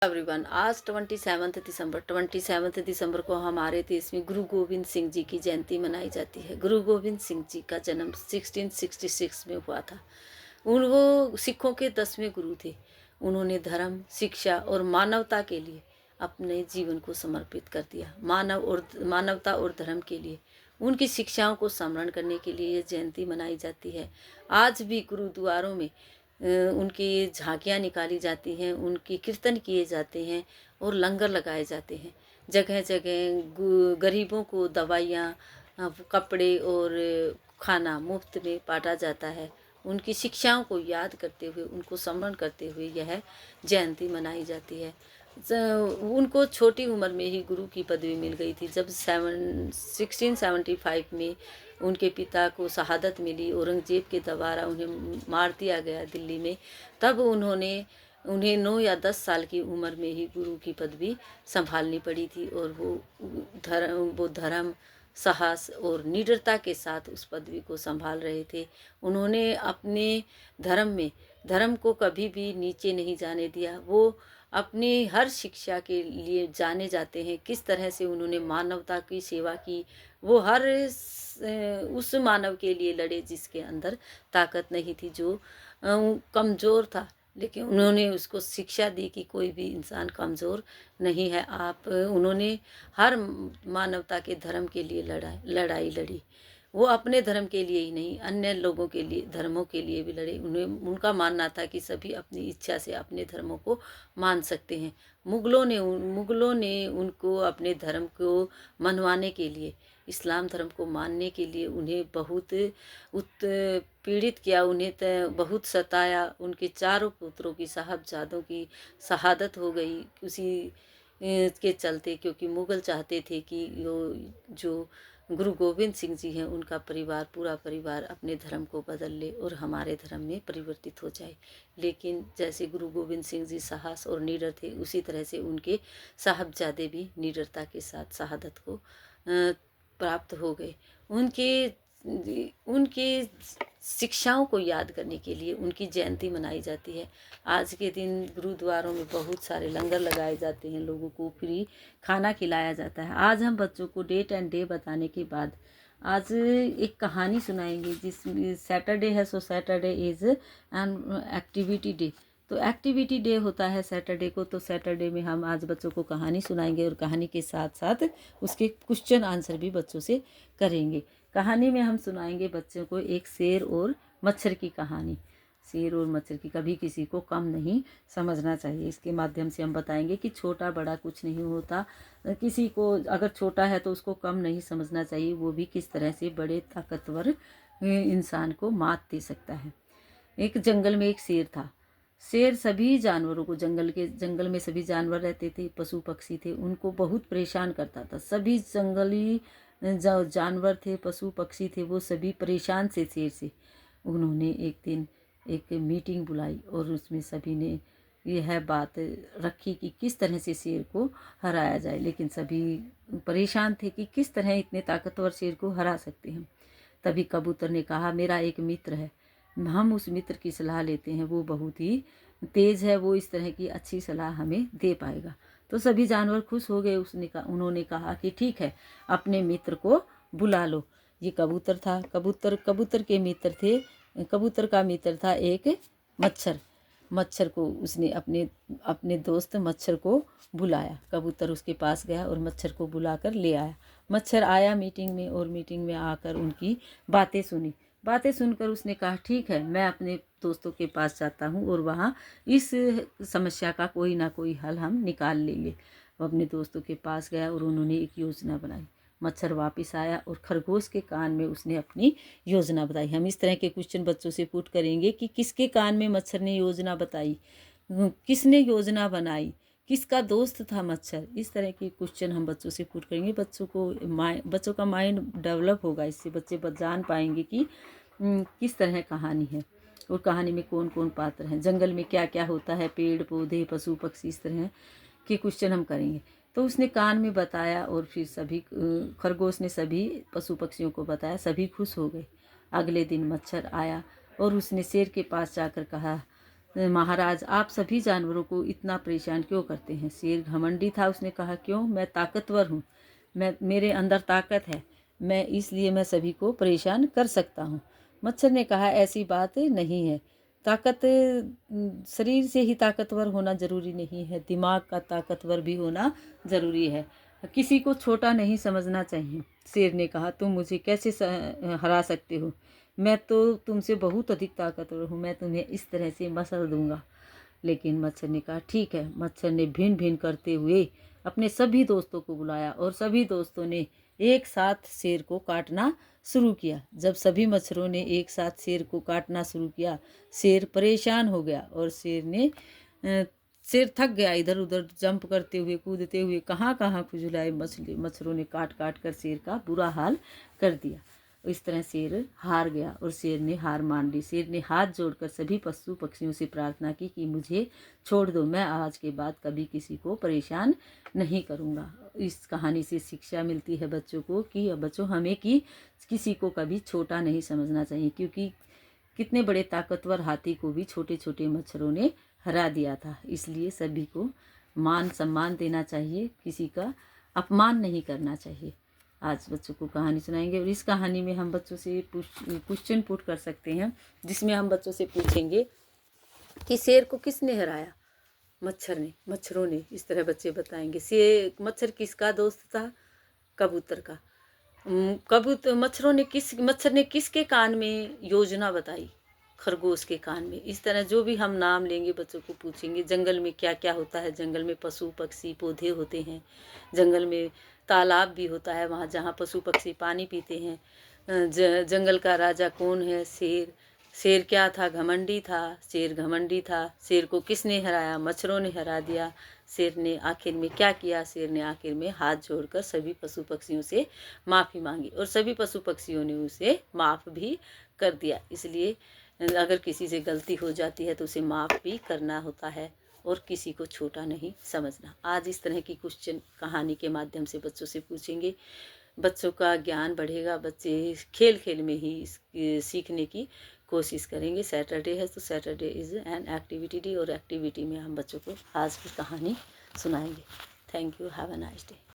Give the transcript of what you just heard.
Everyone, आज 27 दिसंबर को हमारे देश में गुरु गोविंद सिंह जी की जयंती मनाई जाती है। गुरु गोविंद सिंह जी का जन्म 1666 में हुआ था। वो सिखों के 10वें गुरु थे। उन्होंने धर्म, शिक्षा और मानवता के लिए अपने जीवन को समर्पित कर दिया। मानवता और धर्म के लिए उनकी शिक्षाओं को स्मरण करने के लिए ये जयंती मनाई जाती है। आज भी गुरुद्वारों में उनकी झांकियाँ निकाली जाती हैं, उनकी कीर्तन किए जाते हैं और लंगर लगाए जाते हैं। जगह जगह गरीबों को दवाइयाँ, कपड़े और खाना मुफ्त में बांटा जाता है। उनकी शिक्षाओं को याद करते हुए, उनको स्मरण करते हुए यह जयंती मनाई जाती है। उनको छोटी उम्र में ही गुरु की पदवी मिल गई थी। जब 1675 में उनके पिता को शहादत मिली, औरंगजेब के द्वारा उन्हें मार दिया गया दिल्ली में, तब उन्हें 9 या 10 साल की उम्र में ही गुरु की पदवी संभालनी पड़ी थी। और वो धर्म, साहस और निडरता के साथ उस पदवी को संभाल रहे थे। उन्होंने अपने धर्म को कभी भी नीचे नहीं जाने दिया। वो अपनी हर शिक्षा के लिए जाने जाते हैं। किस तरह से उन्होंने मानवता की सेवा की, वो हर उस मानव के लिए लड़े जिसके अंदर ताकत नहीं थी, जो कमज़ोर था, लेकिन उन्होंने उसको शिक्षा दी कि कोई भी इंसान कमज़ोर नहीं है। उन्होंने हर मानवता के धर्म के लिए लड़ाई लड़ी। वो अपने धर्म के लिए ही नहीं, अन्य लोगों के लिए, धर्मों के लिए भी लड़े। उनका मानना था कि सभी अपनी इच्छा से अपने धर्मों को मान सकते हैं। मुगलों ने उनको अपने धर्म को मनवाने के लिए, इस्लाम धर्म को मानने के लिए उन्हें बहुत पीड़ित किया, उन्हें बहुत सताया। उनके चारों पुत्रों की, साहबजादों की शहादत हो गई उसी के चलते, क्योंकि मुगल चाहते थे कि जो गुरु गोविंद सिंह जी हैं, उनका परिवार, पूरा परिवार अपने धर्म को बदल ले और हमारे धर्म में परिवर्तित हो जाए। लेकिन जैसे गुरु गोविंद सिंह जी साहस और निडर थे, उसी तरह से उनके साहबजादे भी निडरता के साथ शहादत को प्राप्त हो गए। उनके शिक्षाओं को याद करने के लिए उनकी जयंती मनाई जाती है। आज के दिन गुरुद्वारों में बहुत सारे लंगर लगाए जाते हैं, लोगों को फ्री खाना खिलाया जाता है। आज हम बच्चों को डेट एंड डे बताने के बाद आज एक कहानी सुनाएंगे, जिसमें सैटरडे है, सो Saturday is an activity day. तो एक्टिविटी डे होता है सैटरडे को, तो सैटरडे में हम आज बच्चों को कहानी सुनाएंगे और कहानी के साथ साथ उसके क्वेश्चन आंसर भी बच्चों से करेंगे। कहानी में हम सुनाएंगे बच्चों को एक शेर और मच्छर की कहानी। शेर और मच्छर की कभी किसी को कम नहीं समझना चाहिए। इसके माध्यम से हम बताएंगे कि छोटा बड़ा कुछ नहीं होता। किसी को अगर छोटा है तो उसको कम नहीं समझना चाहिए, वो भी किस तरह से बड़े ताकतवर इंसान को मात दे सकता है। एक जंगल में एक शेर था। शेर सभी जानवरों को, जंगल में सभी जानवर रहते थे, पशु पक्षी थे, उनको बहुत परेशान करता था। सभी जंगली जो जानवर थे, पशु पक्षी थे, वो सभी परेशान से शेर से। उन्होंने एक दिन एक मीटिंग बुलाई और उसमें सभी ने यह बात रखी कि किस तरह से शेर को हराया जाए। लेकिन सभी परेशान थे कि किस तरह इतने ताकतवर शेर को हरा सकते हैं। तभी कबूतर ने कहा, मेरा एक मित्र है, हम उस मित्र की सलाह लेते हैं, वो बहुत ही तेज़ है, वो इस तरह की अच्छी सलाह हमें दे पाएगा। तो सभी जानवर खुश हो गए। उन्होंने कहा कि ठीक है, अपने मित्र को बुला लो। ये कबूतर था। कबूतर के मित्र थे। कबूतर का मित्र था एक मच्छर को उसने अपने दोस्त मच्छर को बुलाया। कबूतर उसके पास गया और मच्छर को बुलाकर ले आया। मच्छर आया मीटिंग में और मीटिंग में आकर उनकी बातें सुनकर उसने कहा, ठीक है, मैं अपने दोस्तों के पास जाता हूँ और वहाँ इस समस्या का कोई ना कोई हल हम निकाल लेंगे। वो अपने दोस्तों के पास गया और उन्होंने एक योजना बनाई। मच्छर वापस आया और खरगोश के कान में उसने अपनी योजना बताई। हम इस तरह के क्वेश्चन बच्चों से पुट करेंगे कि किसके कान में मच्छर ने योजना बताई, किसने योजना बनाई, किसका दोस्त था मच्छर। इस तरह के क्वेश्चन हम बच्चों से पुट करेंगे। बच्चों का माइंड डेवलप होगा। इससे बच्चे जान पाएंगे कि किस तरह कहानी है और कहानी में कौन कौन पात्र हैं, जंगल में क्या क्या होता है, पेड़ पौधे, पशु पक्षी, इस तरह के क्वेश्चन हम करेंगे। तो उसने कान में बताया और फिर खरगोश ने सभी पशु पक्षियों को बताया। सभी खुश हो गए। अगले दिन मच्छर आया और उसने शेर के पास जाकर कहा, महाराज आप सभी जानवरों को इतना परेशान क्यों करते हैं? शेर घमंडी था, उसने कहा क्यों, मैं ताकतवर हूँ, मेरे अंदर ताकत है, इसलिए मैं सभी को परेशान कर सकता हूँ। मच्छर ने कहा ऐसी बात नहीं है, ताकत शरीर से ही ताकतवर होना जरूरी नहीं है, दिमाग का ताकतवर भी होना जरूरी है, किसी को छोटा नहीं समझना चाहिए। शेर ने कहा तुम मुझे कैसे हरा सकते हो, मैं तो तुमसे बहुत अधिक ताकतवर हूँ, मैं तुम्हें इस तरह से मसल दूंगा। लेकिन मच्छर ने कहा ठीक है। मच्छर ने भिन भिन करते हुए अपने सभी दोस्तों को बुलाया और सभी दोस्तों ने एक साथ शेर को काटना शुरू किया। जब सभी मच्छरों ने एक साथ शेर को काटना शुरू किया, शेर परेशान हो गया और शेर थक गया, इधर उधर जंप करते हुए कूदते हुए कहाँ कहाँ खुजलाए मच्छरों ने काट काट कर शेर का बुरा हाल कर दिया। इस तरह शेर हार गया और शेर ने हार मान ली। शेर ने हाथ जोड़कर सभी पशु पक्षियों से प्रार्थना की कि मुझे छोड़ दो, मैं आज के बाद कभी किसी को परेशान नहीं करूँगा। इस कहानी से शिक्षा मिलती है बच्चों को कि बच्चों हमें किसी को कभी छोटा नहीं समझना चाहिए, क्योंकि कितने बड़े ताकतवर हाथी को भी छोटे छोटे मच्छरों ने हरा दिया था। इसलिए सभी को मान सम्मान देना चाहिए, किसी का अपमान नहीं करना चाहिए। आज बच्चों को कहानी सुनाएंगे और इस कहानी में हम बच्चों से क्वेश्चन पुट कर सकते हैं, जिसमें हम बच्चों से पूछेंगे कि शेर को किसने हराया? मच्छरों ने। इस तरह बच्चे बताएंगे। मच्छर किसका दोस्त था? कबूतर का। मच्छर ने किसके कान में योजना बताई? खरगोश के कान में। इस तरह जो भी हम नाम लेंगे बच्चों को पूछेंगे। जंगल में क्या क्या होता है? जंगल में पशु पक्षी पौधे होते हैं, जंगल में तालाब भी होता है, वहाँ जहाँ पशु पक्षी पानी पीते हैं। जंगल का राजा कौन है? शेर। शेर क्या था? घमंडी था। शेर घमंडी था। शेर को किसने हराया? मच्छरों ने हरा दिया। शेर ने आखिर में क्या किया? शेर ने आखिर में हाथ जोड़कर सभी पशु पक्षियों से माफ़ी मांगी और सभी पशु पक्षियों ने उसे माफ़ भी कर दिया। इसलिए अगर किसी से गलती हो जाती है तो उसे माफ़ भी करना होता है और किसी को छोटा नहीं समझना। आज इस तरह की क्वेश्चन कहानी के माध्यम से बच्चों से पूछेंगे, बच्चों का ज्ञान बढ़ेगा। बच्चे खेल खेल में ही सीखने की कोशिश करेंगे। सैटरडे है तो Saturday is an activity day और एक्टिविटी में हम बच्चों को आज की कहानी सुनाएंगे। Thank you. Have a nice day.